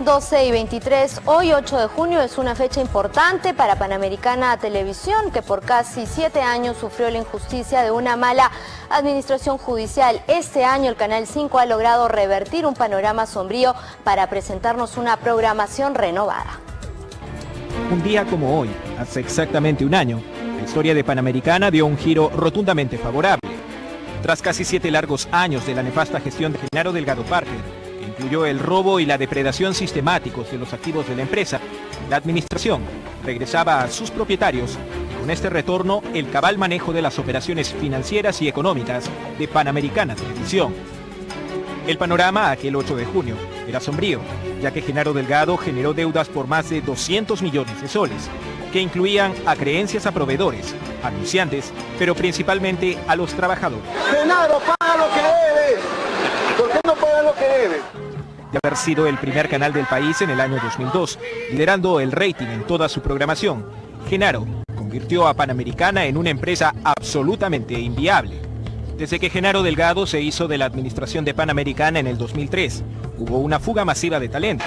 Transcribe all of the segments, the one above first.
12:23, hoy 8 de junio es una fecha importante para Panamericana Televisión, que por casi 7 años sufrió la injusticia de una mala administración judicial. Este año el Canal 5 ha logrado revertir un panorama sombrío para presentarnos una programación renovada. Un día como hoy, hace exactamente un año, la historia de Panamericana dio un giro rotundamente favorable. Tras casi 7 largos años de la nefasta gestión de Genaro Delgado Parker, que incluyó el robo y la depredación sistemáticos de los activos de la empresa, la administración regresaba a sus propietarios y con este retorno el cabal manejo de las operaciones financieras y económicas de Panamericana Televisión. El panorama aquel 8 de junio era sombrío, ya que Genaro Delgado generó deudas por más de 200 millones de soles, que incluían acreencias a proveedores, anunciantes, pero principalmente a los trabajadores. Genaro, paga lo que debes. ¿Por qué no paga lo que debes? De haber sido el primer canal del país en el año 2002, liderando el rating en toda su programación, Genaro convirtió a Panamericana en una empresa absolutamente inviable. Desde que Genaro Delgado se hizo de la administración de Panamericana en el 2003, hubo una fuga masiva de talento.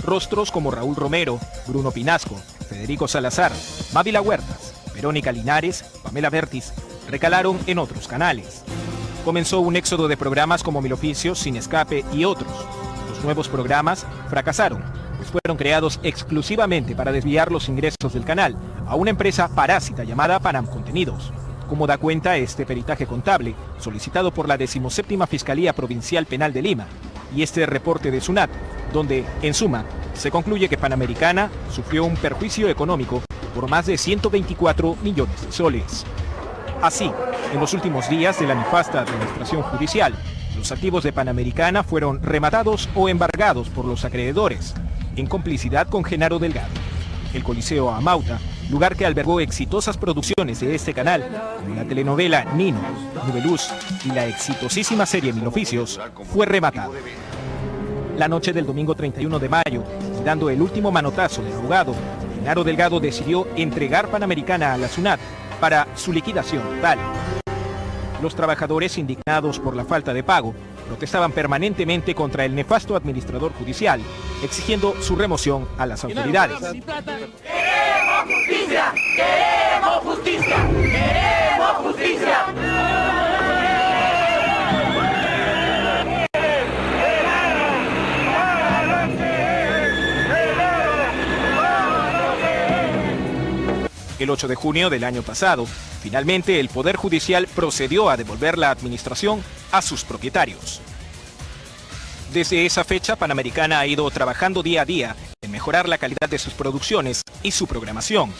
Rostros como Raúl Romero, Bruno Pinasco, Federico Salazar, Mávila Huertas, Verónica Linares, Pamela Bertis, recalaron en otros canales. Comenzó un éxodo de programas como Mil Oficios, Sin Escape y otros. Los nuevos programas fracasaron, pues fueron creados exclusivamente para desviar los ingresos del canal a una empresa parásita llamada Panam Contenidos, como da cuenta este peritaje contable solicitado por la 17ª Fiscalía Provincial Penal de Lima y este reporte de SUNAT, donde, en suma, se concluye que Panamericana sufrió un perjuicio económico por más de 124 millones de soles. Así, en los últimos días de la nefasta administración judicial, los activos de Panamericana fueron rematados o embargados por los acreedores, en complicidad con Genaro Delgado. El Coliseo Amauta, lugar que albergó exitosas producciones de este canal, como la telenovela Nino, Nubeluz y la exitosísima serie Mil Oficios, fue rematado. La noche del domingo 31 de mayo, dando el último manotazo del abogado, Genaro Delgado decidió entregar Panamericana a la SUNAT para su liquidación total. Los trabajadores, indignados por la falta de pago, protestaban permanentemente contra el nefasto administrador judicial, exigiendo su remoción a las autoridades. ¡Queremos justicia! ¡Queremos justicia! ¡Queremos justicia! El 8 de junio del año pasado, finalmente el Poder Judicial procedió a devolver la administración a sus propietarios. Desde esa fecha, Panamericana ha ido trabajando día a día en mejorar la calidad de sus producciones y su programación.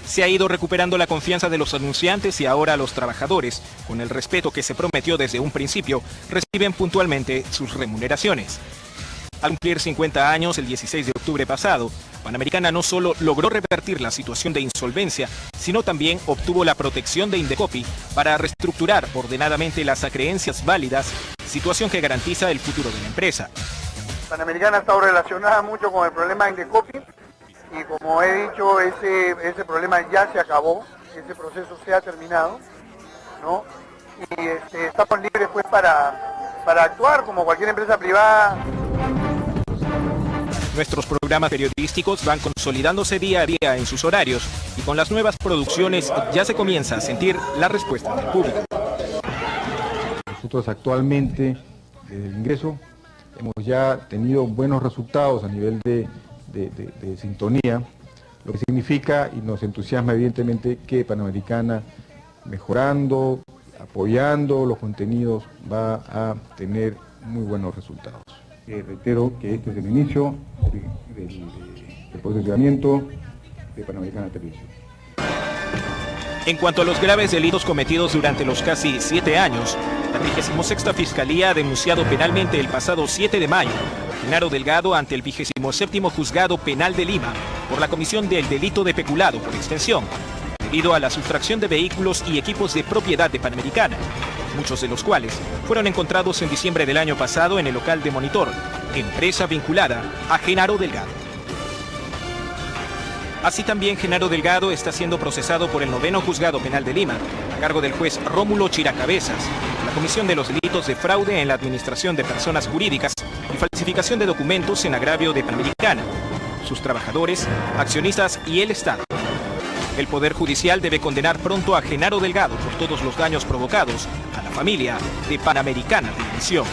Se ha ido recuperando la confianza de los anunciantes y ahora los trabajadores, con el respeto que se prometió desde un principio, reciben puntualmente sus remuneraciones. Al cumplir 50 años el 16 de octubre pasado, Panamericana no solo logró revertir la situación de insolvencia, sino también obtuvo la protección de Indecopi para reestructurar ordenadamente las acreencias válidas, situación que garantiza el futuro de la empresa. Panamericana ha estado relacionada mucho con el problema de Indecopi y como he dicho, ese problema ya se acabó, ese proceso se ha terminado, ¿no? Y estamos libres pues para actuar como cualquier empresa privada. Nuestros programas periodísticos van consolidándose día a día en sus horarios y con las nuevas producciones ya se comienza a sentir la respuesta del público. Nosotros actualmente, desde el ingreso, hemos ya tenido buenos resultados a nivel de sintonía, lo que significa y nos entusiasma evidentemente que Panamericana, mejorando, apoyando los contenidos, va a tener muy buenos resultados. Reitero que este es el inicio del posicionamiento de Panamericana Televisión. En cuanto a los graves delitos cometidos durante los casi 7 años, la 36ª Fiscalía ha denunciado penalmente el pasado 7 de mayo a Genaro Delgado ante el 27º Juzgado Penal de Lima por la comisión del delito de peculado por extensión, debido a la sustracción de vehículos y equipos de propiedad de Panamericana, muchos de los cuales fueron encontrados en diciembre del año pasado en el local de Monitor, empresa vinculada a Genaro Delgado. Así también Genaro Delgado está siendo procesado por el 9º Juzgado Penal de Lima, a cargo del juez Rómulo Chiracabezas, por la la comisión de los delitos de fraude en la administración de personas jurídicas y falsificación de documentos en agravio de Panamericana, sus trabajadores, accionistas y el Estado. El Poder Judicial debe condenar pronto a Genaro Delgado por todos los daños provocados a la familia de Panamericana Televisión.